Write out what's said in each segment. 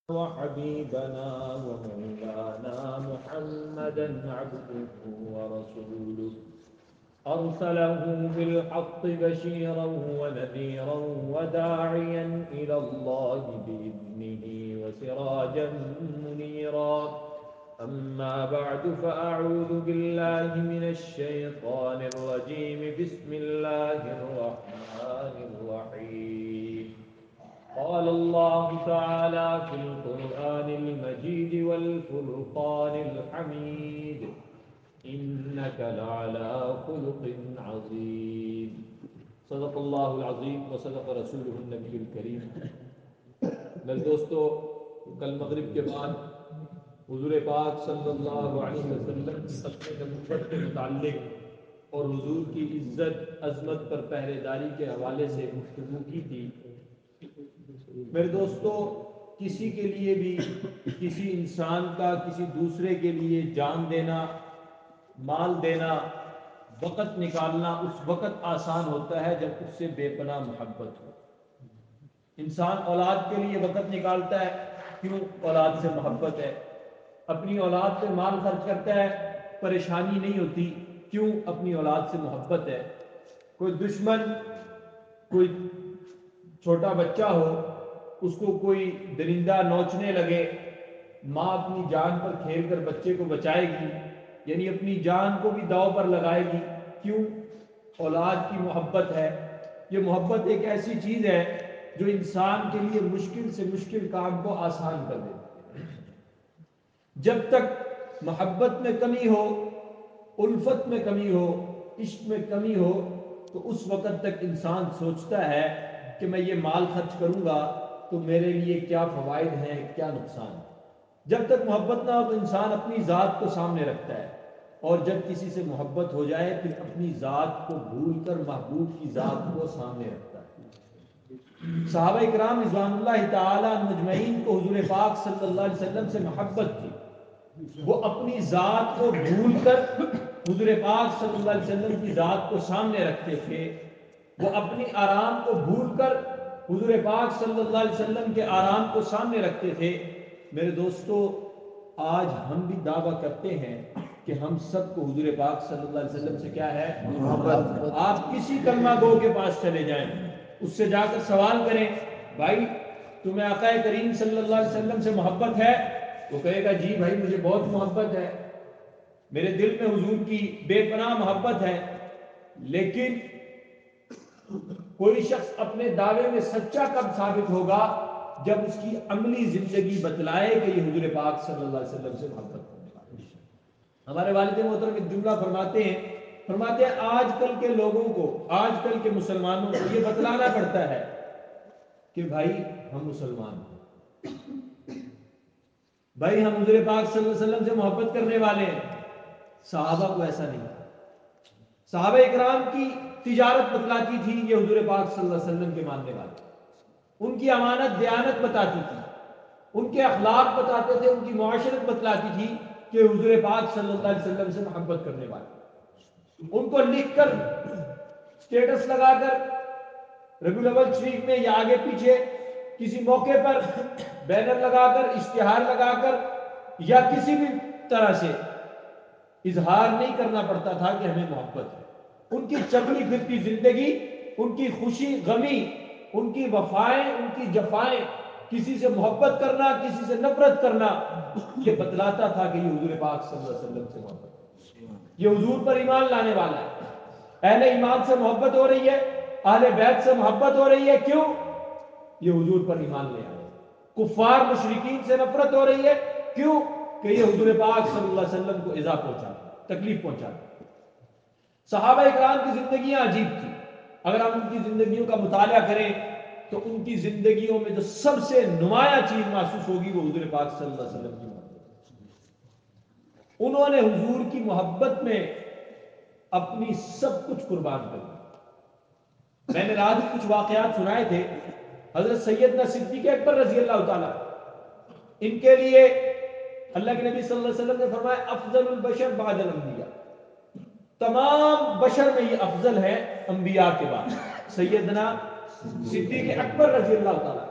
وحبيبنا ومولانا محمدا عبده ورسوله أرسله بالحق بشيرا ونذيرا وداعيا إلى الله بإذنه وسراجا منيرا أما بعد فأعوذ بالله من الشيطان الرجيم بسم الله الرحمن الرحيم قال الله تعالى في القرآن المجيد والفرقان الحميد إنك لعلى خلق عظيم صدق الله العظيم وصدق رسوله النبي الكريم. میرے دوستو، کل مغرب کے بعد حضور پاک صلی اللہ علیہ وسلم کی ختم نبوت کے متعلق اور حضور کی عزت عظمت پر پہرے داری کے حوالے سے گفتگو کی تھی. میرے دوستو، کسی کے لیے بھی کسی انسان کا کسی دوسرے کے لیے جان دینا، مال دینا، وقت نکالنا اس وقت آسان ہوتا ہے جب اس سے بے پناہ محبت ہو. انسان اولاد کے لیے وقت نکالتا ہے، کیوں؟ اولاد سے محبت ہے. اپنی اولاد پہ مال خرچ کرتا ہے، پریشانی نہیں ہوتی، کیوں؟ اپنی اولاد سے محبت ہے. کوئی دشمن، کوئی چھوٹا بچہ ہو، اس کو کوئی درندہ نوچنے لگے، ماں اپنی جان پر کھیل کر بچے کو بچائے گی، یعنی اپنی جان کو بھی داؤ پر لگائے گی. کیوں؟ اولاد کی محبت ہے. یہ محبت ایک ایسی چیز ہے جو انسان کے لیے مشکل سے مشکل کام کو آسان کر دیتی ہے. جب تک محبت میں کمی ہو، الفت میں کمی ہو، عشق میں کمی ہو، تو اس وقت تک انسان سوچتا ہے کہ میں یہ مال خرچ کروں گا تو میرے لیے کیا فوائد ہیں، کیا نقصان. جب تک محبت نہ ہو تو انسان اپنی ذات کو سامنے رکھتا ہے، اور جب کسی سے محبت ہو جائے پھر اپنی ذات کو بھول کر محبوب کی ذات کو سامنے رکھتا ہے. صحابہ اکرام رضوان اللہ تعالی مجمعین کو حضور پاک صلی اللہ علیہ وسلم سے محبت تھی. وہ اپنی ذات کو بھول کر حضور پاک صلی اللہ علیہ وسلم کی ذات کو سامنے رکھتے تھے. وہ اپنی آرام کو بھول کر حضور پاک صلی اللہ علیہ وسلم کے آرام کو سامنے رکھتے تھے. میرے دوستو، آج ہم بھی دعویٰ کرتے ہیں کہ ہم سب کو حضور پاک صلی اللہ علیہ وسلم سے کیا ہے؟ محبت. آپ کسی کلمہ گو کے پاس چلے جائیں، اس سے جا کر سوال کریں، بھائی تمہیں آقا کریم صلی اللہ علیہ وسلم سے محبت ہے؟ وہ کہے گا جی بھائی مجھے بہت محبت ہے، میرے دل میں حضور کی بے پناہ محبت ہے. لیکن کوئی شخص اپنے دعوے میں سچا کب ثابت ہوگا؟ جب اس کی عملی زندگی بتلائے کہ یہ حضور پاک صلی اللہ علیہ وسلم سے محبت کرنے والا ہے. ہمارے والد محترم ایک جملہ فرماتے ہیں آج کل کے لوگوں کو، آج کل کے مسلمانوں کو یہ بتلانا پڑتا ہے کہ بھائی ہم مسلمان ہیں، بھائی ہم حضور پاک صلی اللہ علیہ وسلم سے محبت کرنے والے ہیں. صحابہ کو ایسا نہیں تھا. صحابہ اکرام کی تجارت بتلاتی تھی یہ حضور پاک صلی اللہ علیہ وسلم کے ماننے والے. ان کی امانت دیانت بتاتی تھی، ان کے اخلاق بتاتے تھے، ان کی معاشرت بتلاتی تھی کہ حضور پاک صلی اللہ علیہ وسلم سے محبت کرنے والے. ان کو لکھ کر، سٹیٹس لگا کر، ربیع الاول شریف میں یا آگے پیچھے کسی موقع پر بینر لگا کر، اشتہار لگا کر، یا کسی بھی طرح سے اظہار نہیں کرنا پڑتا تھا کہ ہمیں محبت ہے. ان کی چلتی پھرتی زندگی، ان کی خوشی غمی، ان کی وفائیں، ان کی جفائیں، کسی سے محبت کرنا، کسی سے نفرت کرنا، یہ بتلاتا تھا کہ یہ حضور پاک صلی اللہ علیہ وسلم سے محبت ہے، یہ حضور پر ایمان لانے والا ہے. اہل ایمان سے محبت ہو رہی ہے، اہل بیت سے محبت ہو رہی ہے، کیوں؟ یہ حضور پر ایمان لے آئے. کفار مشرکین سے نفرت ہو رہی ہے، کیوں؟ کہ یہ حضور پاک صلی اللہ علیہ وسلم کو ایذا پہنچاتے، تکلیف پہنچاتے. صحابہ اکرام کی زندگیاں عجیب تھی. اگر ہم ان کی زندگیوں کا مطالعہ کریں تو ان کی زندگیوں میں جو سب سے نمایاں چیز محسوس ہوگی وہ حضور پاک صلی اللہ علیہ وسلم کی محبت. انہوں نے حضور کی محبت میں اپنی سب کچھ قربان کر دیا. میں نے رات کچھ واقعات سنائے تھے. حضرت سیدنا صدیق اکبر رضی اللہ تعالیٰ، ان کے لیے اللہ کے نبی صلی اللہ علیہ وسلم نے فرمایا افضل البشر بعد الانبیاء، تمام بشر میں یہ افضل ہے انبیاء کے بعد. سیدنا صدیق اکبر رضی اللہ تعالیٰ،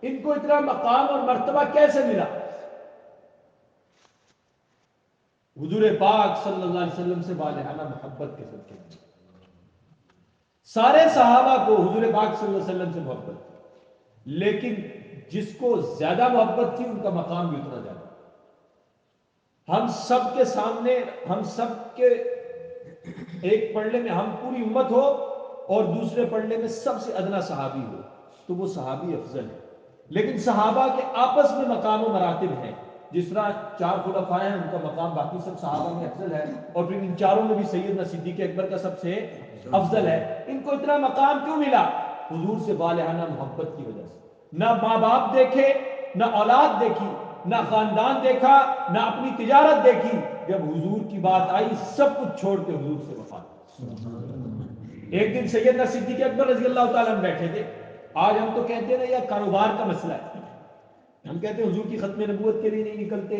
ان کو اتنا مقام اور مرتبہ کیسے ملا؟ حضور پاک صلی اللہ علیہ وسلم سے والہانہ محبت کے صدقے میں۔ سارے صحابہ کو حضور پاک صلی اللہ علیہ وسلم سے محبت تھی، لیکن جس کو زیادہ محبت تھی ان کا مقام بھی اتنا زیادہ۔ ہم سب کے سامنے، ہم سب کے ایک پڑھنے میں ہم پوری امت ہو اور دوسرے پڑھنے میں سب سے ادنا صحابی ہو تو وہ صحابی افضل ہے، لیکن صحابہ کے آپس میں مقام و مراتب ہیں۔ جس طرح 4 خلفاء ہیں، ان کا مقام باقی سب صحابہ میں افضل ہے، اور پھر ان چاروں میں بھی سیدنا صدیق اکبر کا سب سے افضل ہے۔ ان کو اتنا مقام کیوں ملا؟ حضور سے والہانہ محبت کی وجہ سے۔ نہ ماں باپ دیکھے، نہ اولاد دیکھی، نہ خاندان دیکھا، نہ اپنی تجارت دیکھی، جب حضور کی بات آئی سب کچھ چھوڑ کے حضور سے وفا۔ ایک دن سیدنا صدیق اکبر رضی اللہ تعالیٰ عنہ بیٹھے تھے۔ آج ہم تو کہتے ہیں نا یہ کاروبار کا مسئلہ ہے، ہم کہتے ہیں حضور کی ختم نبوت کے لیے نہیں نکلتے،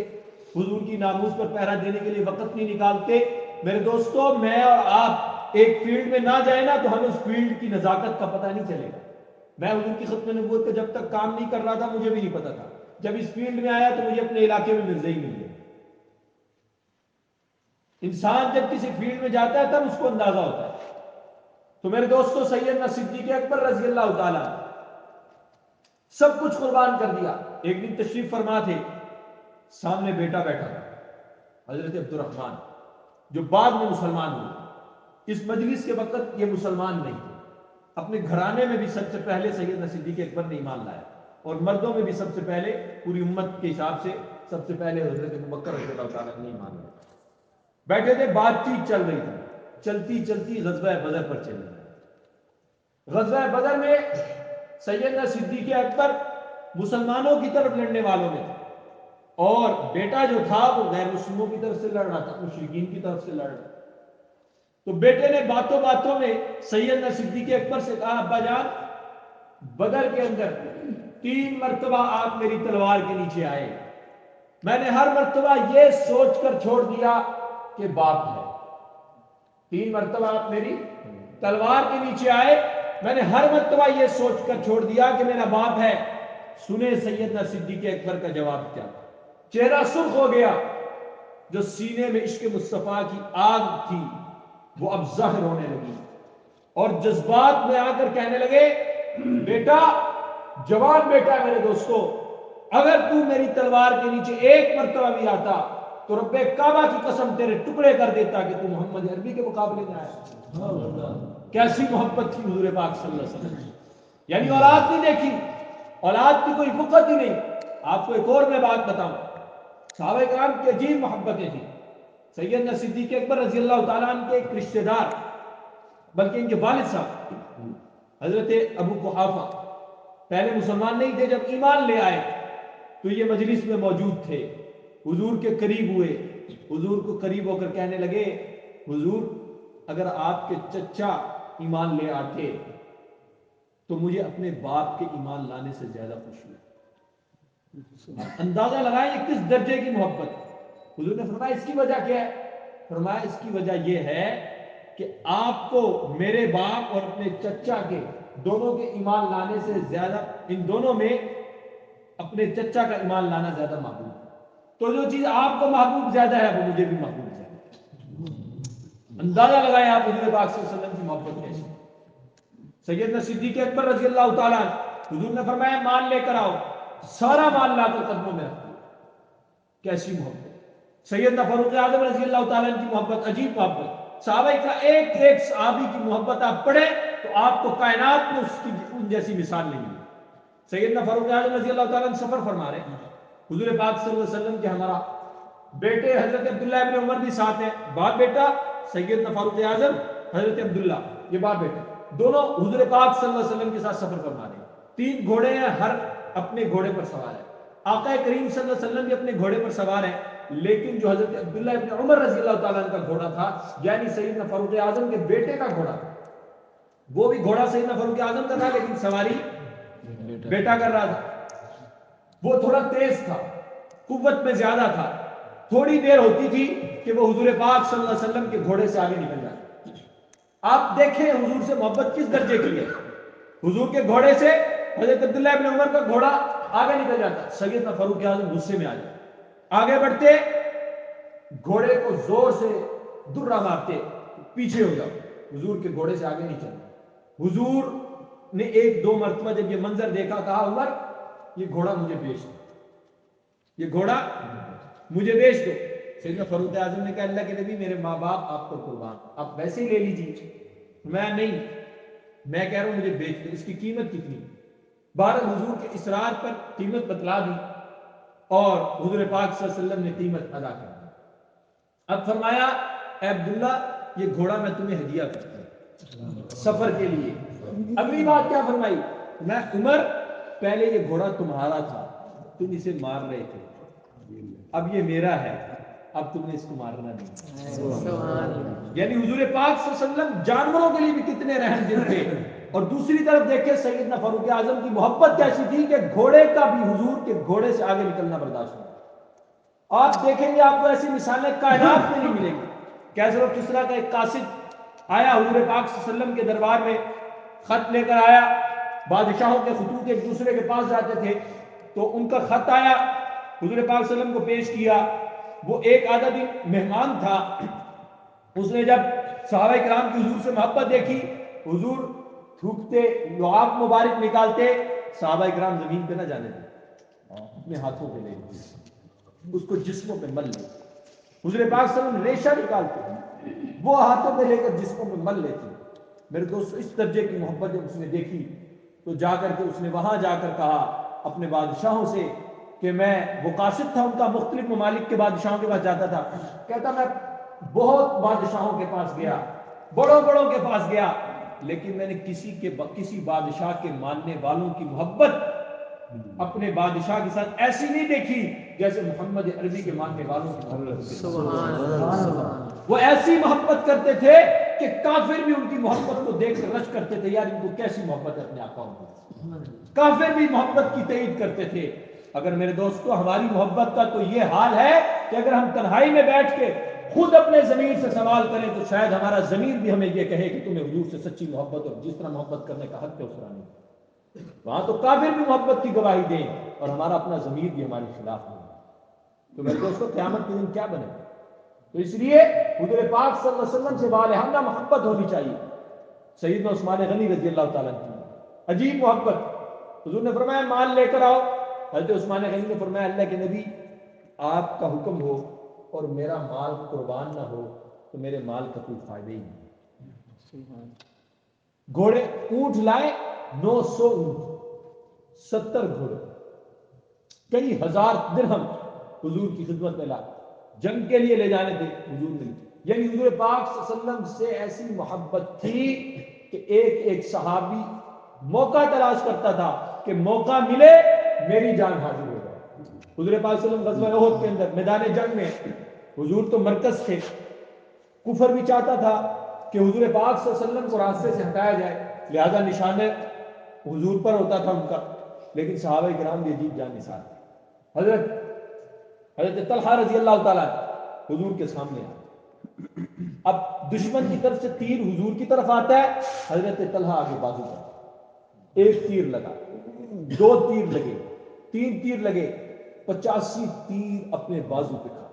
حضور کی ناموس پر پہرا دینے کے لیے وقت نہیں نکالتے۔ میرے دوستو، میں اور آپ ایک فیلڈ میں نہ جائیں نا تو ہمیں اس فیلڈ کی نزاکت کا پتہ نہیں چلے گا۔ میں حضور کی ختم نبوت کا جب تک کام نہیں کر رہا تھا مجھے بھی نہیں پتا تھا، جب اس فیلڈ میں آیا تو مجھے اپنے علاقے میں مرزا ہی مل گیا۔ انسان جب کسی فیلڈ میں جاتا ہے تب اس کو اندازہ ہوتا ہے۔ تو میرے دوستو، سیدنا صدیق اکبر رضی اللہ تعالیٰ سب کچھ قربان کر دیا۔ ایک دن تشریف فرما تھے، سامنے بیٹا بیٹھا تھا حضرت عبد الرحمن، جو بعد میں مسلمان ہوئے۔ اس مجلس کے وقت یہ مسلمان نہیں تھے۔ اپنے گھرانے میں بھی سب سے پہلے سیدنا صدیق اکبر نے ایمان لایا، اور مردوں میں بھی سب سے پہلے پوری امت کے حساب سے سب سے پہلے حضرت ابوبکر رضی اللہ تعالیٰ نے ایمان لایا۔ بیٹھے تھے، بات چیت چل رہی تھی، چلتی چلتی غزوہ بدر پر چلی۔ غزوہ بدر میں سیدنا صدیق اکبر مسلمانوں کی طرف لڑنے والوں میں تھے، اور بیٹا جو تھا وہ غیر مسلموں کی طرف سے لڑ رہا تھا، مشرکین کی طرف سے لڑ رہا تھا۔ تو بیٹے نے باتوں باتوں میں سیدنا صدیق اکبر سے کہا، ابا جان، بدر کے اندر 3 مرتبہ آپ میری تلوار کے نیچے آئے، میں نے ہر مرتبہ یہ سوچ کر چھوڑ دیا کہ باپ ہے۔ 3 مرتبہ آپ میری تلوار کے نیچے آئے، میں نے ہر مرتبہ یہ سوچ کر چھوڑ دیا کہ میرا باپ ہے۔ سنے سیدنا صدیق اکبر کا جواب کیا؟ چہرہ سرخ ہو گیا، جو سینے میں عشق مصطفیٰ کی آگ تھی وہ اب ظاہر ہونے لگی، اور جذبات میں آ کر کہنے لگے، بیٹا، جوان بیٹا ہے میرے دوستو، اگر تو میری تلوار کے نیچے ایک مرتبہ بھی آتا تو رب کعبہ کی قسم تیرے ٹکڑے کر دیتا کہ تو محمد عربی کے مقابلے میں آیا۔ کیسی محبت تھی حضور پاک صلی اللہ علیہ وسلم، یعنی اولاد نہیں دیکھی، اولاد کی کوئی وقت ہی نہیں۔ آپ کو ایک اور میں بات بتاؤں، صحابہ کرام کی عجیب محبتیں تھیں۔ سیدنا صدیق اکبر رضی اللہ تعالیٰ عنہ کے ایک رشتہ دار، بلکہ ان کے والد صاحب حضرت ابو قحافہ پہلے مسلمان نہیں تھے، جب ایمان لے آئے تو یہ مجلس میں موجود تھے، حضور کے قریب ہوئے، حضور کو قریب ہو کر کہنے لگے، حضور اگر آپ کے چچا ایمان لے آتے تو مجھے اپنے باپ کے ایمان لانے سے زیادہ خوشی ہے۔ اندازہ لگائیں یہ کس درجے کی محبت ہے۔ حضور نے فرمایا اس کی وجہ کیا ہے؟ فرمایا اس کی وجہ یہ ہے کہ آپ کو میرے باپ اور اپنے چچا کے دونوں کے ایمان لانے سے زیادہ، ان دونوں میں اپنے چچا کا ایمان لانا زیادہ محبوب ہے، تو جو چیز آپ کو محبوب زیادہ ہے وہ مجھے بھی محبوب زیادہ ہے۔ اندازہ لگائیں آپ حضور پاک صلی اللہ علیہ وسلم کی محبت کیسی۔ سیدنا صدیق اکبر رضی اللہ تعالیٰ عنہ، حضور نے فرمایا مال لے کر آؤ، سارا مال لا کر قدموں میں رکھ دیا۔ کیسی محبت۔ سیدنا فاروق اعظم رضی اللہ تعالیٰ عنہ کی محبت، عجیب محبت۔ صحابہ کا ایک ایک صحابی کی محبت آپ پڑھیں تو آپ کو کائنات میں اس کی ان جیسی مثال نہیں ملے۔ سیدنا فاروق اعظم رضی اللہ تعالیٰ عنہ سفر فرما رہے ہیں، حضور پاک صلی اللہ علیہ وسلم کے ہمارا بیٹے حضرت عبداللہ ابن عمر بھی ساتھ ہیں، باپ بیٹا سیدنا فاروق اعظم، حضرت عبداللہ یہ باپ بیٹا دونوں حضور پاک صلی اللہ علیہ وسلم کے ساتھ سفر فرما رہے ہیں۔ 3 گھوڑے ہیں، ہر اپنے گھوڑے پر سوار ہے۔ آقا کریم صلی اللہ علیہ وسلم بھی اپنے گھوڑے پر سوار ہے، لیکن جو حضرت عبداللہ ابن عمر رضی اللہ تعالیٰ عنہ کا گھوڑا تھا، یعنی سیدنا فاروق اعظم کے بیٹے کا گھوڑا تھا، وہ بھی گھوڑا سیدنا فاروق اعظم کا تھا لیکن سواری بیٹا کر رہا تھا۔ وہ تھوڑا تیز تھا، قوت میں زیادہ تھا، تھوڑی دیر ہوتی تھی کہ وہ حضور پاک صلی اللہ علیہ وسلم کے گھوڑے سے آگے نکل جاتا۔ آپ دیکھیں حضور سے محبت کس درجے کی ہے۔ حضور کے گھوڑے سے حضرت عبداللہ ابن عمر کا گھوڑا آگے نکل جاتا. سیدنا فاروق اعظم غصے میں آ جاتے, آگے بڑھتے, گھوڑے کو زور سے درہ مارتے, پیچھے ہو جاؤ, حضور کے گھوڑے سے آگے نہیں چلنا. حضور نے ایک دو مرتبہ جب یہ منظر دیکھا, کہا عمر یہ گھوڑا مجھے بیچ دو, یہ گھوڑا مجھے بیچ دو. سیدنا فاروق اعظم نے کہا اللہ کے نبی میرے ماں باپ آپ پر قربان, آپ ویسے ہی لے لیجیے. میں نہیں, میں کہہ رہا ہوں مجھے بیچ دو, اس کی قیمت کتنی. بہرحال حضور کے اصرار پر قیمت بتلا دی اور حضور پاک صلی اللہ علیہ وسلم نے قیمت ادا کر دی. اب فرمایا اے عبداللہ یہ گھوڑا میں تمہیں ہدیہ کرتا ہوں سفر کے لیے. اگلی بات کیا فرمائی, میں عمر پہلے یہ گھوڑا تمہارا تھا, تم اسے مار رہے تھے, اب یہ میرا ہے, اب تم نے اس کو مارنا نہیں. یعنی حضور پاک صلی اللہ علیہ وسلم جانوروں کے لیے بھی کتنے رحم دل تھے. اور دوسری طرف دیکھیں سیدنا فاروق اعظم کی محبت کیسی تھی کہ گھوڑے کا بھی حضور کے گھوڑے سے آگے نکلنا برداشت نہیں. آپ دیکھیں گے آپ کو ایسی مثالیں کائنات میں نہیں ملیں گی. کیسر و کسریٰ کا ایک قاصد آیا حضور پاک صلی اللہ علیہ وسلم کے دربار میں, خط لے کر آیا. بادشاہوں کے خطوط ایک دوسرے کے پاس جاتے تھے, تو ان کا خط آیا, حضور پاک صلی اللہ علیہ وسلم کو پیش کیا. وہ ایک آدھا دن مہمان تھا, اس نے جب صحابہ کرام کی حضور سے محبت دیکھی, حضور تھوکتے لعاب مبارک نکالتے, صحابہ کرام زمین پہ نہ جانے تھے, اپنے ہاتھوں پہ لے اس کو جسموں پہ مل لیتے. حضور پاک صلی اللہ علیہ وسلم ریشہ نکالتے, وہ ہاتھوں پہ لے کر جسموں پہ مل لیتے. میرے دوستو اس درجے کی محبت جب اس نے دیکھی تو جا کر کے اس نے وہاں جا کر کہا اپنے بادشاہوں سے کہ میں وہ قاصد تھا ان کا, مختلف ممالک کے بادشاہوں کے پاس جاتا تھا, کہتا میں بہت بادشاہوں کے پاس گیا, بڑوں بڑوں کے پاس گیا, لیکن میں نے کسی بادشاہ کے ماننے والوں کی محبت اپنے بادشاہ کے ساتھ ایسی نہیں دیکھی جیسے محمد عربی کے ماننے والوں کی محبت. وہ ایسی محبت کرتے تھے کہ کافر بھی ان کی محبت کو دیکھ کر رش کرتے تھے, یار ان کو کیسی محبت ہے اپنے آقا کی. کافر بھی محبت کی تائید کرتے تھے. اگر میرے دوستو ہماری محبت کا تو یہ حال ہے کہ اگر ہم تنہائی میں بیٹھ کے خود اپنے ضمیر سے سوال کریں تو شاید ہمارا ضمیر بھی ہمیں یہ کہے کہ تمہیں حضور سے سچی محبت اور جس طرح محبت کرنے کا حق ہے اس طرح نہیں. وہاں تو کافر بھی محبت کی گواہی دیں اور ہمارا اپنا ضمیر بھی ہمارے خلاف نہیں. تو میرے دوستو قیامت کے دن کیا بنے گا؟ تو اس لیے حضور پاک صلی اللہ علیہ وسلم سے بالہمہ محبت ہونی چاہیے. سیدنا عثمان غنی رضی اللہ تعالیٰ عنہ عجیب محبت. حضور نے فرمایا مال لے کر آؤ. حضرت عثمان غنی نے فرمایا اللہ کے نبی آپ کا حکم ہو اور میرا مال قربان نہ ہو تو میرے مال کا کوئی فائدہ ہی نہیں. گھوڑے اونٹ لائے 900 اونٹ, 70 گھوڑے, کئی ہزار درہم حضور کی خدمت میں لائے, جنگ کے لیے لے جانے تھے حضور نے. یعنی حضور پاک صلی اللہ علیہ وسلم سے ایسی محبت تھی کہ ایک ایک صحابی موقع تلاش کرتا تھا کہ موقع ملے میری جان حاضر ہو جائے. حضور پاک صلی اللہ علیہ وسلم غزوہ احد کے اندر میدان جنگ میں حضور تو مرکز تھے, کفر بھی چاہتا تھا کہ حضور پاک صلی اللہ علیہ وسلم کو راستے سے ہٹایا جائے, لہذا نشانہ حضور پر ہوتا تھا ان کا, لیکن صحابہ کرام بھی عجیب جان نثار تھے. حضرت طلحہ رضی اللہ تعالیٰ حضور کے سامنے آئے. اب دشمن کی طرف سے تیر حضور کی طرف آتا ہے, حضرت طلحہ آگے بازو پر, ایک تیر لگا, 2 تیر لگے, 3 تیر لگے, 85 تیر اپنے بازو پہ کھا,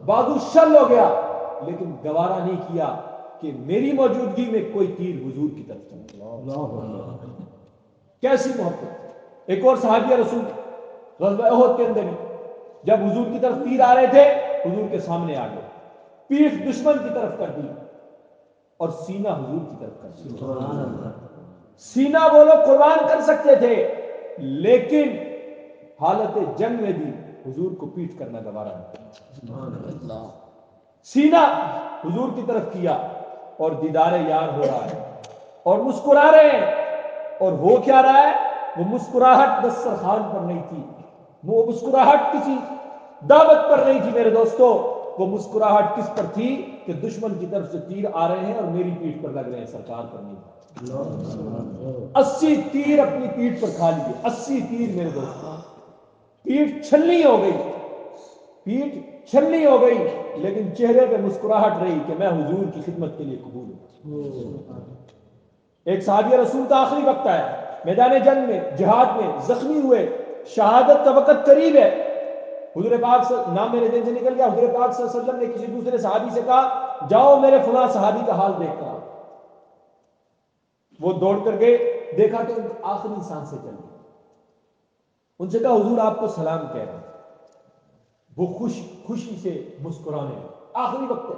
بازو شل ہو گیا, لیکن گوارا نہیں کیا کہ میری موجودگی میں کوئی تیر حضور کی طرف چلا. کیسی محبت. ایک اور صحابی رسول غزوہ احد کے اندر جب حضور کی طرف تیر آ رہے تھے حضور کے سامنے آ گئے, پیٹھ دشمن کی طرف کر دی اور سینہ حضور کی طرف کر دی. سینہ وہ لوگ قربان کر سکتے تھے لیکن حالت جنگ میں بھی حضور کو پیٹھ کرنا گوارا نہیں. سینہ حضور کی طرف کیا اور دیدار یار ہو رہا ہے اور مسکرا رہے ہیں. اور ہو کیا رہا ہے, وہ مسکراہٹ دسترخوان پر نہیں تھی, وہ مسکراہٹ کسی دعوت پر نہیں تھی. میرے دوستو وہ مسکراہٹ کس پر تھی کہ دشمن کی طرف سے تیر آ رہے ہیں اور میری پیٹھ پر لگ رہے ہیں, سرکار پر نہیں. 80 تیر اپنی پیٹھ پر کھا لیے, 80 تیر میرے دوستو. پیٹھ چھلنی ہو گئی, پیٹھ چھلنی ہو گئی, لیکن چہرے پہ مسکراہٹ رہی کہ میں حضور کی خدمت کے لیے قبول ہوں. ایک صحابی رسول کا آخری وقت آیا, میدان جنگ میں جہاد میں زخمی ہوئے, شہادت کا وقت قریب ہے. حضور پاک نام میرے دل سے نکل گیا. حضور پاک صلی اللہ علیہ وسلم نے کسی دوسرے صحابی سے کہا جاؤ میرے فلاں صحابی کا حال دیکھ کر آؤ. وہ دوڑ کر گئے, دیکھا کہ آخری سانسیں چل گئی. ان سے کہا حضور آپ کو سلام کہہ رہے ہیں. وہ خوشی سے مسکرانے لگے, آخری وقت ہے,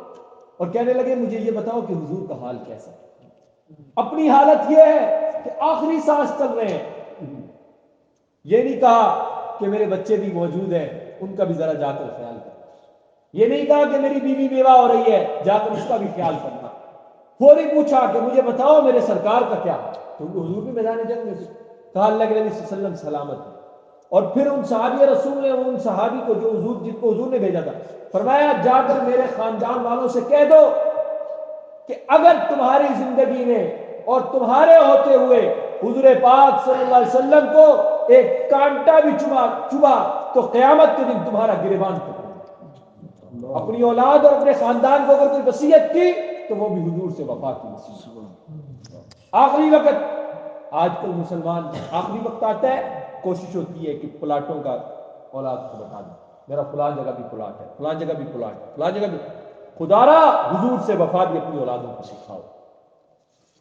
اور کہنے لگے مجھے یہ بتاؤ کہ حضور کا حال کیسا ہے. اپنی حالت یہ ہے کہ آخری سانس چل رہے ہیں. یہ نہیں کہا کہ میرے بچے بھی موجود ہیں ان کا بھی ذرا جا کر خیال کرنا. یہ نہیں کہا کہ میری بیوی بیوہ ہو رہی ہے جا کر اس کا بھی خیال کرنا. فوری پوچھا کہ مجھے بتاؤ میرے سرکار کا کیا ہے, کیونکہ حضور بھی میدان جنگ میں تھے. کہا اللہ کے نبی صلی اللہ علیہ وسلم سلامت ہے. اور پھر ان صحابی رسول نے ان صحابی کو جو حضور جن کو حضور نے بھیجا تھا فرمایا جا کر میرے خاندان والوں سے کہہ دو کہ اگر تمہاری زندگی میں اور تمہارے ہوتے ہوئے حضور پاک صلی اللہ علیہ وسلم کو ایک کانٹا بھی چبھا تو قیامت کے دن تمہارا گریبان پکڑے. اپنی اولاد اور اپنے خاندان کو اگر کوئی وصیت کی تو وہ بھی حضور سے وفا کی وصیت. آخری وقت, آج کل مسلمان آخری وقت آتا ہے کوشش ہوتی ہے کہ پلاٹوں کا اولاد کو بتا دیں میرا فلاں جگہ بھی پلاٹ ہے, فلاں جگہ بھی پلاٹ ہے, فلاں جگہ بھی. خدارا حضور سے وفا بھی اپنی اولادوں کو سکھاؤ,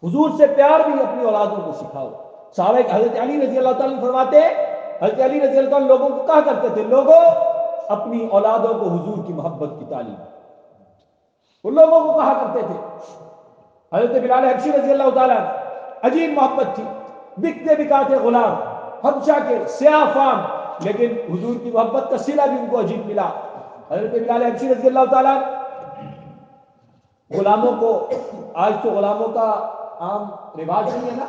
حضور سے پیار بھی اپنی اولادوں کو سکھاؤ. صحابہ حضرت علی رضی اللہ تعالیٰ فرماتے ہیں, حضرت علی رضی اللہ تعالیٰ لوگوں کو کہا کرتے تھے لوگوں اپنی اولادوں کو حضور کی محبت کی تعلیم. وہ لوگوں کو کہا کرتے تھے. حضرت بلال حبشی رضی اللہ تعالیٰ عجیب محبت تھی, بکتے بکاتے غلام حبشہ کے سیاہ فام, لیکن حضور کی محبت کا صلہ بھی ان کو عجیب ملا. حضرت بلال حبشی رضی اللہ تعالیٰ غلاموں کو, آج تو غلاموں کا عام رواج نہیں ہے نا,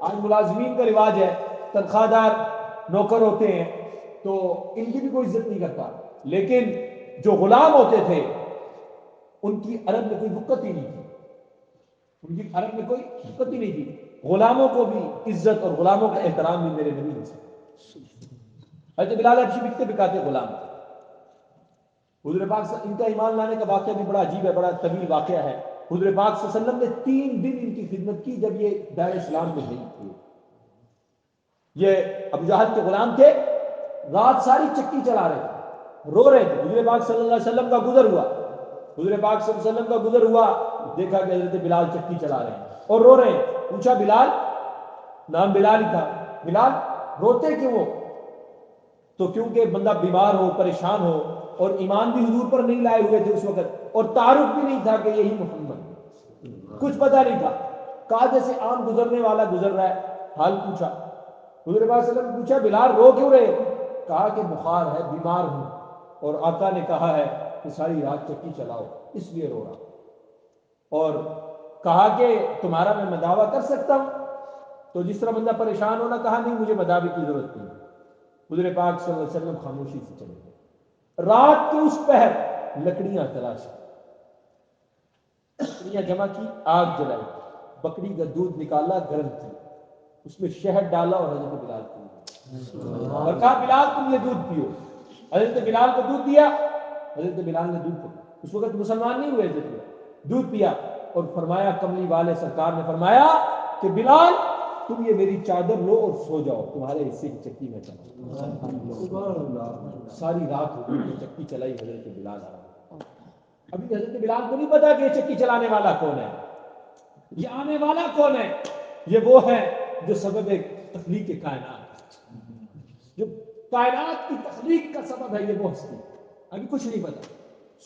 آج ملازمین کا رواج ہے, تنخواہ دار نوکر ہوتے ہیں تو ان کی بھی کوئی عزت نہیں کرتا. لیکن جو غلام ہوتے تھے ان کی عرب میں کوئی وقت ہی نہیں تھی, ان کی عرب میں کوئی وقت ہی نہیں تھی. غلاموں کو بھی عزت اور غلاموں کا احترام بھی میرے نبی نے سکھایا. حضرت بلال حبشی بکتے بکاتے غلام تھے. حضور پاک سے ان کا ایمان لانے کا واقعہ بھی بڑا عجیب ہے, بڑا طویل واقعہ ہے. حضور پاک صلی اللہ علیہ وسلم نے 3 دن ان کی خدمت کی جب یہ دائر اسلام میں نہیں تھے. یہ ابو جہل کے غلام تھے, رات ساری چکی چلا رہے تھے, رو رہے تھے. حضور پاک صلی اللہ علیہ وسلم کا گزر ہوا, حضور پاک صلی اللہ علیہ وسلم کا گزر ہوا, دیکھا کہ حضرت بلال چکی چلا رہے ہیں اور رو رہے ہیں. پوچھا بلال, نام بلال ہی تھا, بلال روتے کیوں ہو؟ تو کیونکہ بندہ بیمار ہو, پریشان ہو, اور ایمان بھی حضور پر نہیں لائے ہوئے تھے اس وقت, اور تعارف بھی نہیں تھا کہ یہی محمد, کچھ پتہ نہیں تھا. کہا جیسے عام گزرنے والا گزر رہا ہے, حال پوچھا. حضور پاک صلی اللہ علیہ وسلم نے پوچھا بلال رو کیوں رہے ہو؟ کہا کہ بخار ہے, بیمار ہوں, اور آقا نے کہا ہے کہ ساری رات چکی چلاؤ اس لیے رو رہا. اور کہا کہ تمہارا میں مداوع کر سکتا ہوں؟ تو جس طرح بندہ پریشان ہونا, کہا نہیں مجھے مداوع کی ضرورت نہیں. حضور پاک صلی اللہ علیہ وسلم خاموشی سے چلے گئے. رات کے اس پہر لکڑیاں تراشی, لکڑیاں جمع کی, آگ جلائی, بکری کا دودھ نکالا گرم کیا, اس میں شہد ڈالا اور حضرت بلال کو اور کہا بلال تم یہ دودھ پیو. حضرت بلال کو دودھ دیا, حضرت بلال نے دودھ پیا. اس وقت مسلمان نہیں ہوئے حضرت بلال, دودھ پیا اور فرمایا, کملی والے سرکار نے فرمایا کہ بلال تم یہ میری چادر لو اور سو جاؤ, تمہارے حصے کی چکی میں چلاؤ. ساری رات حضور نے چکی چلائی, حضرت بلال آیا. ابھی حضرت بلال کو نہیں پتا کہ یہ چکی چلانے والا کون ہے, یہ آنے والا کون ہے. یہ وہ ہے جو سبب تخلیق کائنات, جو کائنات کی تخلیق کا سبب ہے, یہ وہ ہستی. ابھی کچھ نہیں پتا.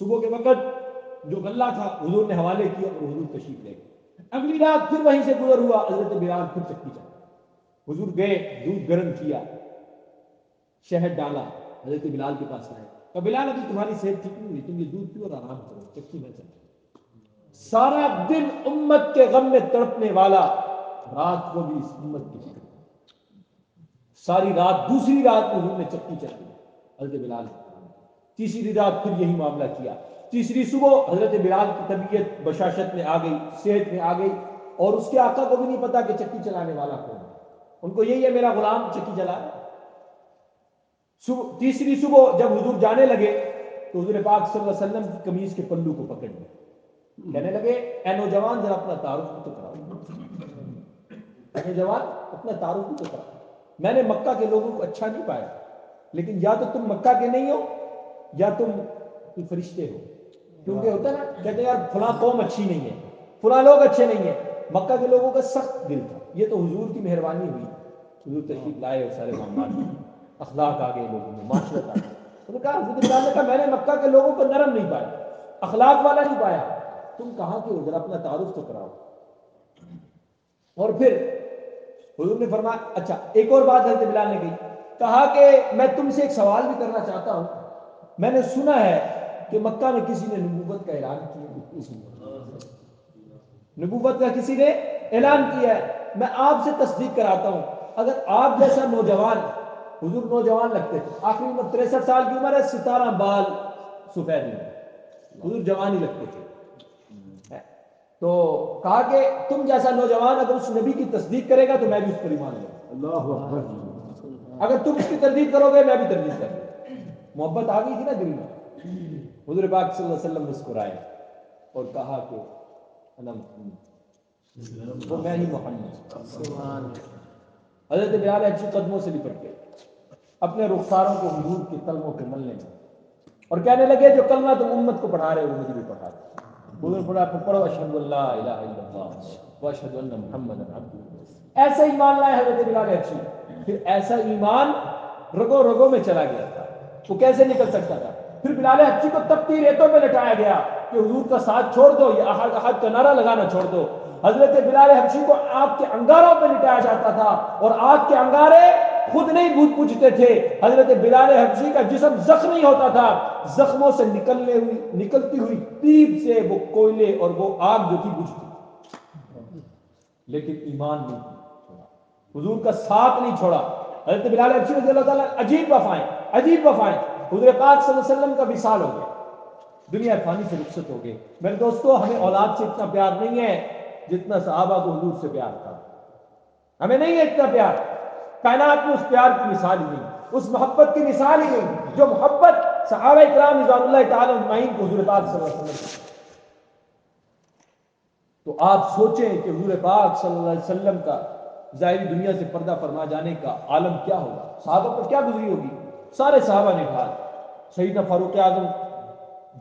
صبح کے وقت جو غلہ تھا حضور نے حوالے کیا اور حضور تشریف لے گئے. اگلی رات پھر وہیں سے گزر ہوا, حضرت بلال پھر چکی چلا. حضور گئے, دودھ گرم کیا, شہد ڈالا, حضرت بلال کے پاس آئے. کہ بلال ابھی تمہاری صحت ٹھیک نہیں ہوئی, تم یہ دودھ پیو اور آرام کرو, چکی میں چلا. سارا دن امت کے غم میں تڑپنے والا, رات کو بھی اس امت کی فکر. ساری رات, دوسری رات میں حضور نے چکی چلائی حضرت بلال نے. تیسری رات پھر یہی معاملہ کیا. تیسری صبح حضرت بلال کی طبیعت بشاشت میں آ گئی, صحت میں آ گئی, اور اس کے آقا کو بھی نہیں پتا کہ چکی چلانے والا کون ہے. ان کو یہی ہے میرا غلام چکی چلا رہا ہے. تیسری صبح جب حضور جانے لگے تو حضور پاک صلی اللہ علیہ وسلم کی قمیض کے پلو کو پکڑ لیا. کہنے لگے اے نوجوان ذرا اپنا تعارف بھی تو کراؤ, اے نوجوان اپنا تعارف بھی تو کراؤ. میں نے مکہ کے لوگوں کو اچھا نہیں پایا, لیکن یا تو تم مکہ کے نہیں ہو یا تم کوئی فرشتے ہو. کیونکہ ہوتا ہے نا کہتے ہیں یار فلاں قوم اچھی نہیں ہے, فلاں لوگ اچھے نہیں ہیں. مکہ کے لوگوں کا سخت دل تھا. یہ تو حضور کی مہربانی ہوئی, حضور تشریف لائے اور سارے معاملات اخلاق آ گئے لوگوں میں, معاشرت آ گئی. انہوں نے کہا حضرت بلال نے کہا میں نے مکہ کے لوگوں کو نرم نہیں پایا, اخلاق والا نہیں پایا. تم کہاں کے ہو ذرا اپنا تعارف تو کراؤ. اور پھر حضور نے فرمایا اچھا ایک اور بات حضرت بلال نے کہا کہ میں تم سے ایک سوال بھی کرنا چاہتا ہوں. میں نے سنا ہے کہ مکہ میں کسی نے نبوت کا اعلان کیا, نبوت کا کسی نے اعلان کیا ہے. میں آپ سے تصدیق کراتا ہوں, اگر آپ جیسا نوجوان, حضور نوجوان لگتے تھے, آخری عمر 63 سال کی عمر ہے, 17 بال سفید ہیں, حضور جوان ہی لگتے تھے. تو کہا کہ تم جیسا نوجوان اگر اس نبی کی تصدیق کرے گا تو میں بھی اس پر ایمان لوں گا. اللہ اکبر. اگر تم اس کی تردید کرو گے میں بھی تردید کروں گا. محبت آ گئی تھی نا دل میں. حضور پاک صلی اللہ علیہ وسلم مسکرائے اور کہا کہ انا محمد, وہ میں ہی محمد. حضرت بلال حبشی قدموں سے لپٹ گئے, اپنے رخساروں کو حضور کے قلموں پہ ملنے لگے اور کہنے لگے جو کلمہ تم امت کو پڑھا رہے ہو مجھے بھی پڑھا دو. حضور پڑھو اشہد ان لا الہ الا اللہ واشہد ان محمدا عبدہ. ایسا ایمان لائے حضرت بلال حبشی. پھر ایسا ایمان رگوں رگوں میں چلا گیا تھا, وہ کیسے نکل سکتا تھا. پھر بلال حبشی کو تپتی ریتوں میں لٹایا گیا کہ حضور کا ساتھ چھوڑ دو, یہ احد احد کا نعرہ لگانا چھوڑ دو. حضرت بلال حبشی کو آگ کے انگاروں پہ لٹایا جاتا تھا اور آگ کے انگارے خود نہیں بجھتے تھے. حضرت بلال حبشی کا جسم زخمی ہوتا تھا, زخموں سے نکلتی ہوئی پیپ سے وہ کوئلے اور وہ آگ جو تھی بجھتی, لیکن ایمان نہیں چھوڑا, حضور کا ساتھ نہیں چھوڑا. حضرت بلال حبشی رضی اللہ تعالیٰ عجیب وفائیں, عجیب وفائیں. حضور پاک صلی اللہ علیہ وسلم کا وصال ہو گیا, دنیا فانی سے رخصت ہو گئے. میرے دوستو ہمیں اولاد سے اتنا پیار نہیں ہے جتنا صحابہ کو حضور سے پیار تھا. ہمیں نہیں ہے اتنا پیار, کائنات میں اس پیار کی مثال ہی نہیں, اس محبت کی مثال ہی نہیں جو محبت صحابہ کرام رضوان اللہ تعالی اجمعین کو حضور پاک صلی اللہ علیہ وسلم. تو آپ سوچیں کہ حضور پاک صلی اللہ علیہ وسلم کا ظاہری دنیا سے پردہ فرما جانے کا عالم کیا ہوگا, صحابہ پر کیا گزری ہوگی. سارے صحابہ نے ڈھال. سیدنا فاروق اعظم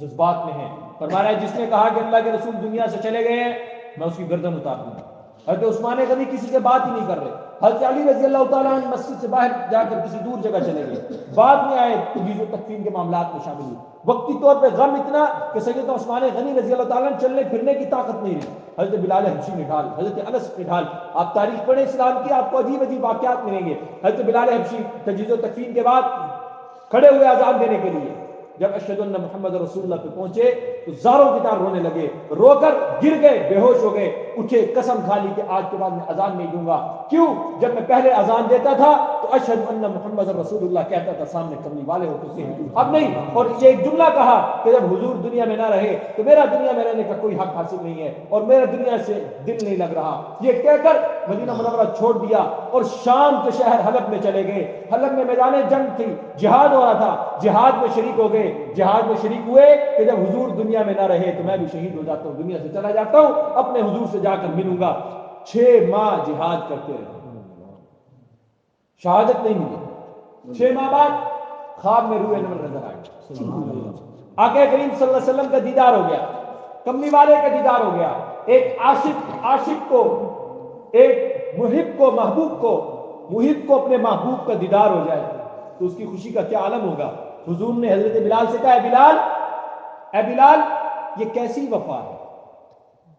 جذبات میں ہیں, فرما رہا ہے جس نے کہا کہ اللہ کے رسول دنیا سے چلے گئے ہیں میں اس کی گردن اتار دوں گا. حضرت عثمان غنی کسی سے بات ہی نہیں کر رہے. حضرت علی رضی اللہ تعالیٰ عنہ مسجد سے باہر جا کر کسی دور جگہ چلے گئے, بعد میں آئے تجہیز و تکفین کے معاملات میں شامل ہوئے. وقتی طور پہ غم اتنا کہ سیدنا عثمان غنی رضی اللہ تعالیٰ عنہ چلنے پھرنے کی طاقت نہیں رہی. حضرت بلال حبشی نے ڈھال, حضرت انس نے ڈھال. آپ تاریخ پڑھیں اسلام کی, آپ کو عجیب عجیب واقعات ملیں گے. حضرت بلال حبشی تجہیز و تکفین کے بعد کھڑے ہوئے اذان دینے کے لیے, جب اشہد ان محمد رسول اللہ پہ پہنچے تو زاروں کی طرح رونے لگے, رو کر گر گئے, بے ہوش ہو گئے, اٹھے, قسم کھا لی کہ آج کے بعد میں اذان نہیں دوں گا. کیوں؟ جب میں پہلے اذان دیتا تھا تو اشہد ان محمد رسول اللہ کہتا تھا, سامنے کملی والے ہوتے تھے, اب نہیں. اور یہ ایک جملہ کہا کہ جب حضور دنیا میں نہ رہے تو میرا دنیا میں رہنے کا کوئی حق حاصل نہیں ہے اور میرا دنیا سے دل نہیں لگ رہا. یہ کہہ کر مدینہ منورہ چھوڑ دیا اور شام کے شہر حلب میں چلے گئے. حلب میں میدان جنگ تھی, جہاد ہو رہا تھا, جہاد میں شریک ہو گئے. جہاد میں شریک ہوئے کہ جب حضور دنیا میں نہ رہے تو میں بھی شہید ہو جاتا ہوں, دنیا سے چلا جاتا ہوں, اپنے حضور سے جا کر ملوں گا. 6 ماہ جہاد کرتے رہے, شہادت نہیں ملی. 6 ماہ بعد خواب میں روح انور نظر آئی. آقا کریم صلی اللہ علیہ وسلم کا دیدار ہو گیا, کملی والے کا دیدار ہو گیا. ایک عاشق کو, ایک محب کو, محب کو اپنے محبوب کا دیدار ہو جائے تو اس کی خوشی کا کیا عالم ہوگا. حضور نے حضرت بلال سے کہا, اے بلال یہ کیسی وفا ہے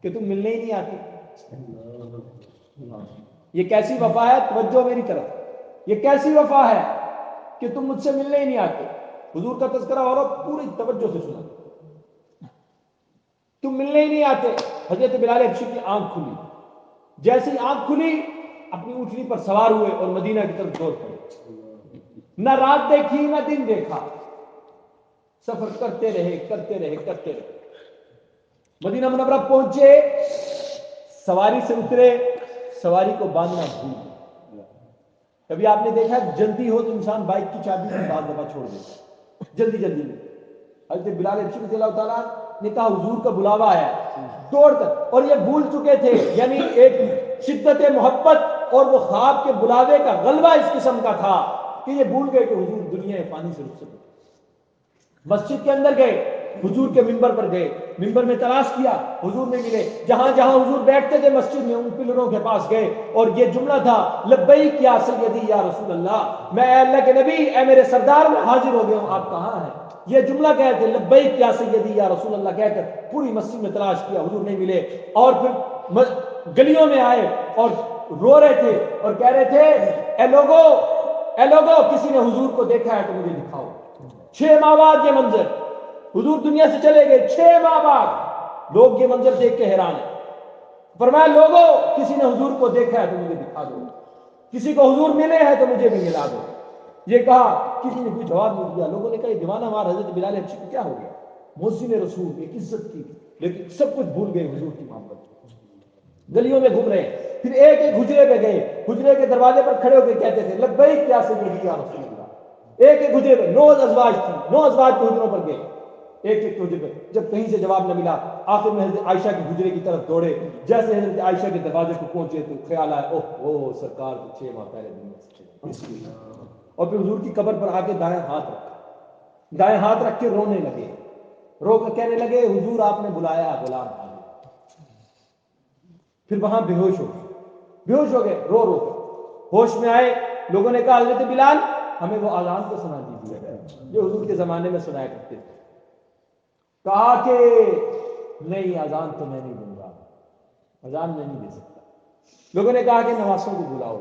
کہ تم ملنے ہی نہیں آتے. یہ کیسی وفا ہے, توجہ میری طرف, یہ کیسی وفا ہے کہ تم مجھ سے ملنے ہی نہیں آتے. حضور کا تذکرہ ہو رہا, پوری توجہ سے سنا. تم ملنے ہی نہیں آتے. حضرت بلال حبشی کی آنکھ کھلی, جیسی آنکھ کھلی اپنی اونٹنی پر سوار ہوئے اور مدینہ کی طرف دوڑ پڑے. نہ رات دیکھی نہ دن دیکھا, سفر کرتے رہے. مدینہ منورہ پہنچے, سواری سے اترے, سواری کو باندھنا بھول گئے. کبھی آپ نے دیکھا جلدی ہو تو انسان بائک کی چابی بھی بعض دفعہ چھوڑ دیتا ہے, جلدی میں. حضرت بلال حبشی رضی اللہ تعالیٰ نے کہا حضور کا بلاوا آیا, دوڑ کر, اور یہ بھول چکے تھے, یعنی ایک شدت محبت اور وہ خواب کے بلاوے کا غلبہ اس قسم کا تھا کہ یہ بھول گئے کہ حضور دنیا فانی سے رخصت ہو. مسجد کے اندر گئے, حضور کے ممبر پر گئے, ممبر میں تلاش کیا, حضور نہیں ملے. جہاں جہاں حضور بیٹھتے تھے مسجد میں ان پلروں کے پاس گئے اور یہ جملہ تھا, لبیک یا سیدی یا رسول اللہ, میں اے اللہ کے نبی, اے میرے سردار, میں حاضر ہو گیا ہوں, آپ کہاں ہیں. یہ جملہ کہتے تھے, لبیک یا سیدی یا رسول اللہ کہہ کر پوری مسجد میں تلاش کیا, حضور نہیں ملے. اور پھر گلیوں میں آئے اور رو رہے تھے اور کہہ رہے تھے, اے لوگو, کسی نے حضور کو دیکھا ہے تو مجھے دکھاؤ. 6 ماہ بعد یہ منظر, حضور دنیا سے چلے گئے 6 ماہ بعد, لوگ یہ منظر دیکھ کے حیران ہیں. فرمایا, لوگو, کسی نے حضور کو دیکھا ہے تو مجھے دکھا دو, کسی کو حضور ملے ہیں تو مجھے بھی ملا دو. یہ کہا, کسی نے کوئی جواب نہیں دیا. لوگوں نے کہا, یہ دیوانہ مار حضرت بلال حبشی کو کیا ہو گیا. محسن رسول, ایک عزت کی, لیکن سب کچھ بھول گئے حضور کی محبت. گلیوں میں گھوم رہے ہیں. پھر ایک ایک حجرے پہ گئے, حجرے کے دروازے پر کھڑے ہو کے کہتے تھے, لبیک یا سیدی یا رسول اللہ. ایک ایک حجرے پہ 9 ازواج تھی, 9 ازواج کے حجروں پر گئے, ایک ایک حجرے پہ. جب کہیں سے جواب نہ ملا, آخر میں حضرت عائشہ کے حجرے کی طرف دوڑے. جیسے حضرت عائشہ کے دروازے کو پہنچے تو خیال آیا, اوہ سرکار کو 6 ماہ پہلے دنیا سے چلے گئے. اور پھر حضور کی قبر پر آ کے دائیں ہاتھ رکھا, دائیں ہاتھ رکھ کے رونے لگے, رو کے کہنے لگے, حضور آپ نے بلایا, غلام حاضر. پھر وہاں بے ہوش ہو گئے, رو رو کر. ہوش میں آئے, لوگوں نے کہا, حضرت بلال, ہمیں وہ اذان کو سنا دیجیے جو حضور کے زمانے میں سنایا کرتے تھے. کہا کہ نہیں, اذان تو میں نہیں دوں گا, اذان میں نہیں دے سکتا. لوگوں نے کہا کہ نواسوں کو بلاؤ.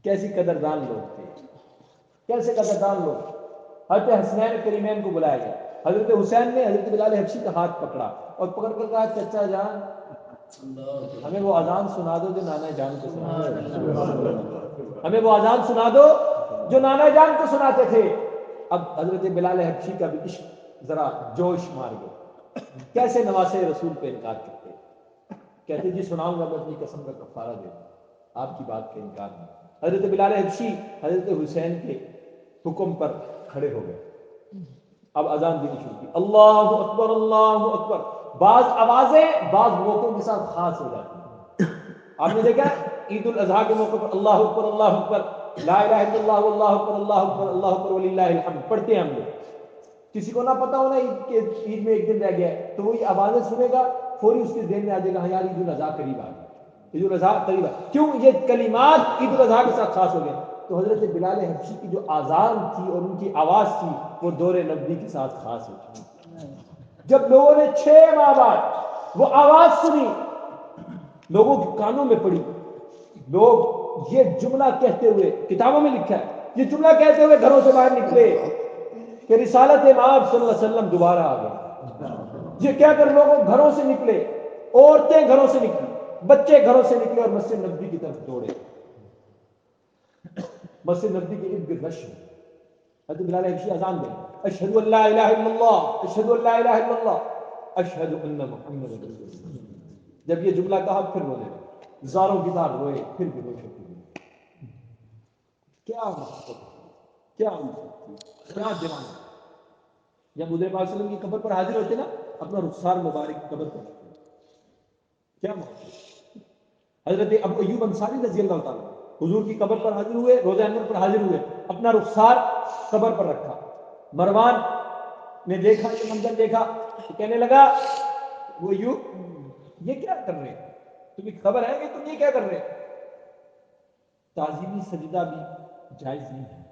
کیسی قدردان لوگ تھے, کیسے قدردان لوگ. حضرت حسنین کریمین کو بلایا گیا. حضرت حسین نے حضرت بلال حبشی کا ہاتھ پکڑا اور پکڑ کر کہا, چچا جان, ہمیں وہ اذان سنا دو جو نانا جان کو سناتے تھے. ہمیں وہ اذان سنا دو جو نانا جان کو سناتے تھے. اب حضرت بلال حبشی کا بھی عشق ذرا جوش مار گیا. کیسے نواسے رسول پہ انکار کرتے. کہتے, جی سناؤں گا, میں اپنی قسم کا کفارہ دے دوں, آپ کی بات کا انکار نہیں. حضرت بلال حبشی حضرت حسین کے حکم پر کھڑے ہو گئے. اب اذان دینی شروع کی, اللہ اکبر, اللہ اکبر. بعض آوازیں بعض موقعوں کے ساتھ خاص ہو جاتی ہیں. آپ نے دیکھا عید الاضحیٰ کے موقع پر اللہ اکبر, اللہ اکبر, لا الہ الا اللہ, اللہ اکبر, اللہ اکبر, اللہ اکبر وللہ الحمد پڑھتے ہیں ہم لوگ. کسی کو نہ پتا ہونا عید میں ایک دن رہ گیا ہے, تو وہی آوازیں سنے گا, فوری اس کے ذہن میں آ جائے گا, ہاں یار عید الاضحیٰ قریب آ گئی, عید الاضحیٰ قریب آ. کیوں یہ کلمات عید الاضحیٰ کے ساتھ خاص ہو گئے. تو حضرت بلال حبشی کی جو آذان تھی اور ان کی آواز تھی وہ دور نبوی کے ساتھ خاص ہو چکی. جب لوگوں نے 6 ماہ بعد وہ آواز سنی, لوگوں کے کانوں میں پڑی, لوگ یہ جملہ کہتے ہوئے, کتابوں میں لکھا ہے, یہ جملہ کہتے ہوئے گھروں سے باہر نکلے کہ رسالت مآب صلی اللہ علیہ وسلم دوبارہ آ گئے. یہ کہہ کر لوگوں گھروں سے نکلے, عورتیں گھروں سے نکلی, بچے گھروں سے نکلے اور مسجد نبوی کی طرف دوڑے. مسجد نبوی کے ارد گرد رش. حضرت بلال حبشی اذان دیں, اشہد ان لا الہ الا اللہ, اشہد ان لا الہ الا اللہ, اشہد ان محمد رسول اللہ. جب یہ جملہ کہا پھر رونے لگے, زاروں کی طرح روئے, پھر بھی روش ہوتے گئے. کیا محبت, کیا محبت, کیا دیوانہ. جب حضور پاک صلی اللہ علیہ وسلم کی قبر پر حاضر ہوتے نا, اپنا رخسار مبارک قبر پر رکھتے, کیا محبت. حضرت ابو ایوب انصاری رضی اللہ تعالیٰ حضور کی قبر پر حاضر ہوئے, روضہ انور پر حاضر ہوئے, اپنا رخسار قبر پر رکھا. مروان نے دیکھا, یہ منظر دیکھا تو کہنے لگا, وہ ایوب یہ کیا کر رہے ہیں, تمہیں خبر ہے کہ تم یہ کیا کر رہے ہیں. تعظیمی سجدہ بھی جائز نہیں ہے,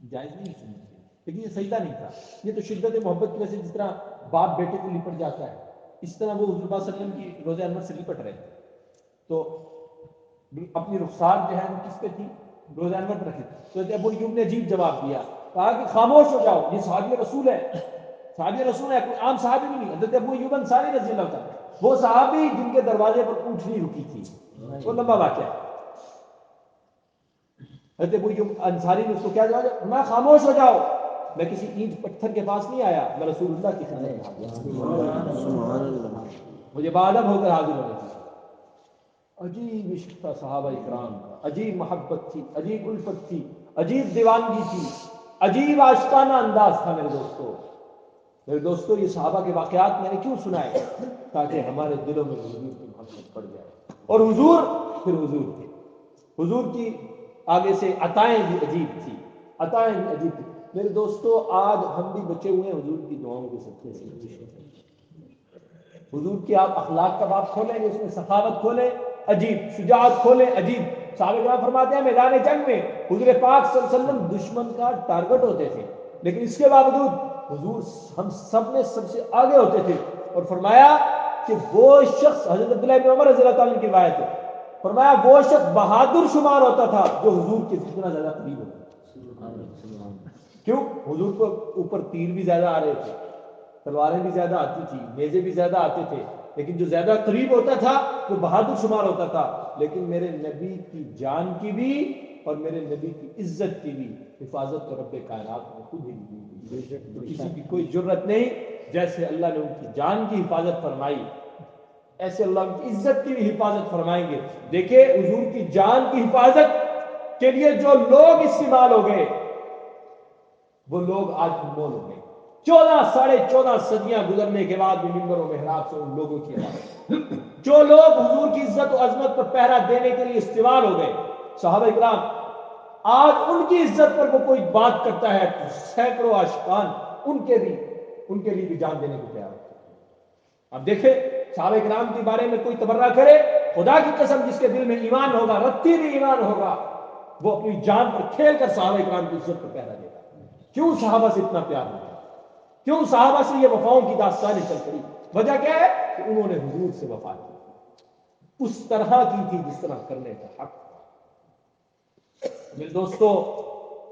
جائز نہیں ہے, لیکن یہ سجدہ نہیں تھا. یہ تو شدت محبت کی وجہ سے, جس طرح باپ بیٹے کو لپٹ جاتا ہے, اس طرح وہ حضور صلی اللہ علیہ وسلم کی روضہ انور سے لپٹ رہے تھے. تو اپنی رخسار جو ہے وہ کس پہ تھی, روضہ انور پر رکھی. تو ابو ایوب نے عجیب جواب دیا, کہا کہ خاموش ہو جاؤ, یہ صحابی رسول ہے, صحابی رسول ہے, کوئی عام صحابی بھی نہیں. حضرت ابو ایوب انصاری رضی اللہ تعالیٰ, وہ صحابی جن کے دروازے پر اونٹ نہیں رکی تھی, وہ لمبا واقعہ ہے. حضرت ابو ایوب انصاری نے اس کو کیا جواب دیا, میں خاموش ہو جاؤ, میں کسی اینٹ پتھر کے پاس نہیں آیا, میں رسول اللہ کی خدمت میں حاضر, مجھے باادب ہو کر حاضر ہونے کی. عجیب عشق تھا صحابہ اکرام کا, عجیب محبت تھی, عجیب الفت تھی, عجیب دیوانگی تھی, عجیب عاشقانہ انداز تھا. میرے دوستو یہ صحابہ کے واقعات میں نے کیوں سنائے, تاکہ ہمارے دلوں میں حضور کی محبت پڑ جائے. اور حضور پھر حضور تھے, حضور کی آگے سے عطائیں بھی عجیب تھی، عطائیں بھی عجیب تھی۔ میرے دوستو آج ہم بھی بچے ہوئے ہیں حضور کی دعاؤں کے صدقے سے۔ حضور کی آپ اخلاق کا باب کھولیں گے، اس میں سخاوت کھولیں عجیب، شجاعت کھولیں عجیب۔ صحابہ کرام فرماتے ہیں میدان جنگ میں حضور پاک صلی اللہ علیہ وسلم دشمن کا ٹارگٹ ہوتے تھے، لیکن اس کے باوجود حضور ہم سب میں سب سے آگے ہوتے تھے، اور فرمایا کہ وہ شخص، حضرت عبداللہ بن عمر رضی اللہ تعالیٰ عنہ کی روایت ہے، فرمایا وہ شخص بہادر شمار ہوتا تھا جو حضور کے جتنا زیادہ قریب ہوتا تھا۔ کیوں؟ حضور کو اوپر تیر بھی زیادہ آ رہے تھے، تلواریں بھی زیادہ آتی تھی، نیزے بھی زیادہ آتے تھے، لیکن جو زیادہ قریب ہوتا تھا وہ بہادر شمار ہوتا تھا۔ لیکن میرے نبی کی جان کی بھی اور میرے نبی کی عزت کی بھی حفاظت تو رب کائنات نے خود ہی کی، تو کسی کی کوئی جرت نہیں۔ جیسے اللہ نے ان کی جان کی حفاظت فرمائی، ایسے اللہ ان کی عزت کی بھی حفاظت فرمائیں گے۔ دیکھیں حضور کی جان کی حفاظت کے لیے جو لوگ استعمال ہو گئے وہ لوگ آج انمول ہو گئے۔ 14 صدیاں گزرنے کے بعد بھی منبر و محراب سے ان لوگوں کی آواز، جو لوگ حضور کی عزت و عظمت پر پہرا دینے کے لیے استعمال ہو گئے، صحابہ کرام، آج ان کی عزت پر وہ کوئی بات کرتا ہے تو سینکڑوں عاشقان ان کے لیے بھی جان دینے کو تیار ہوتے ہیں۔ اب دیکھیں صحابہ کرام کے بارے میں کوئی تبرہ کرے، خدا کی قسم جس کے دل میں ایمان ہوگا، رتی بھی ایمان ہوگا، وہ اپنی جان پر کھیل کر صحابہ کرام کی عزت پر پہرا دے گا۔ کیوں صحابہ سے اتنا پیار ہو گیا؟ کیوں صحابہ سے یہ وفاؤں کی داستانیں چل پڑی؟ وجہ کیا ہے کہ انہوں نے حضور سے وفا کی، اس طرح کی تھی جس طرح کرنے کا حق تھا۔ میرے دوستو،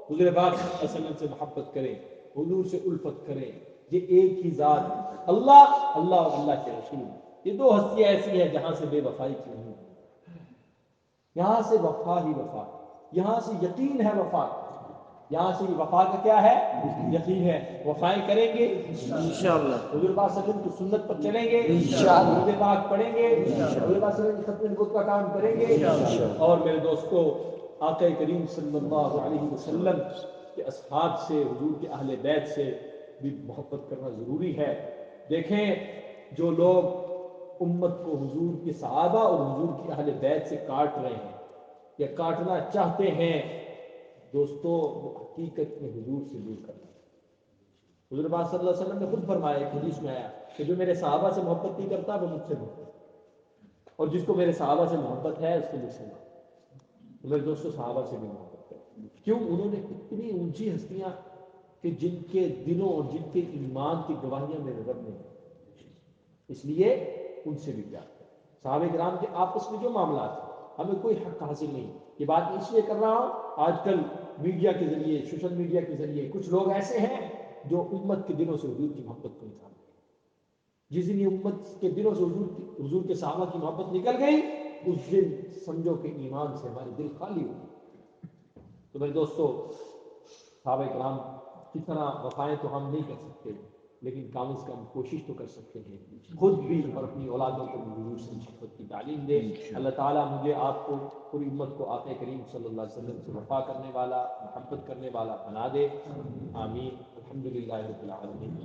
حضور پاک صلی اللہ علیہ وسلم سے محبت کریں، حضور سے الفت کریں، یہ ایک ہی ذات اللہ اور اللہ کے رسول، یہ دو ہستیاں ایسی ہیں جہاں سے بے وفائی کی نہیں ہوتی، یہاں سے وفا ہی وفا، یہاں سے یقین ہے وفا، یہاں سے وفا کا کیا ہے؟ یقین ہے۔ وفائیں کریں گے انشاءاللہ، حضور پاک صلی اللہ علیہ وسلم کی سنت پر چلیں گے انشاءاللہ، درود پاک پڑھیں گے حضور پاک صلی اللہ علیہ وسلم کی ختم نبوت کا کام کریں گے، اور میرے دوستو آقا کریم صلی اللہ علیہ وسلم کے اصحاب سے، حضور کے اہل بیت سے بھی محبت کرنا ضروری ہے۔ دیکھیں جو لوگ امت کو حضور کے صحابہ اور حضور کی اہل بیت سے کاٹ رہے ہیں یا کاٹنا چاہتے ہیں، دوستو وہ حقیقت میں حضور سے دور کرنا ہے۔ حضور پاک صلی اللہ علیہ وسلم نے خود فرمایا، ایک حدیث میں آیا کہ جو میرے صحابہ سے محبت نہیں کرتا وہ مجھ سے محبت، اور جس کو میرے صحابہ سے محبت ہے اس کو مجھ سے محبت۔ میرے دوستو صحابہ سے بھی محبت کریں، کیوں؟ انہوں نے اتنی اونچی ہستیاں کہ جن کے دلوں اور جن کے ایمان کی گواہیاں میرے رب نے دی، اس لیے ان سے بھی پیار کریں۔ صحابہ کرام کے آپس میں جو معاملات ہیں ہمیں کوئی حق حاصل نہیں، یہ بات میں اس لیے کر رہا ہوں، آج کل میڈیا کے ذریعے، سوشل میڈیا کے ذریعے کچھ لوگ ایسے ہیں جو امت کے دلوں سے حضور کی محبت کو نکال دیں۔ جس دن یہ امت کے دلوں سے حضور کے صحابہ کی محبت نکل گئی، اس دن سمجھو کہ ایمان سے ہمارے دل خالی ہو گئے۔ تو میرے دوستو، صحابہ کرام کی طرح وفائیں تو ہم نہیں کر سکتے، لیکن کم از کم کوشش تو کر سکتے ہیں، خود بھی اور اپنی اولادوں کو بھی حضور سے محبت کی تعلیم دے۔ اللہ تعالیٰ مجھے آپ کو، پوری امت کو آقا کریم صلی اللہ علیہ وسلم سے وفا کرنے والا، محبت کرنے والا بنا دے، آمین۔ الحمدللہ رب العالمین۔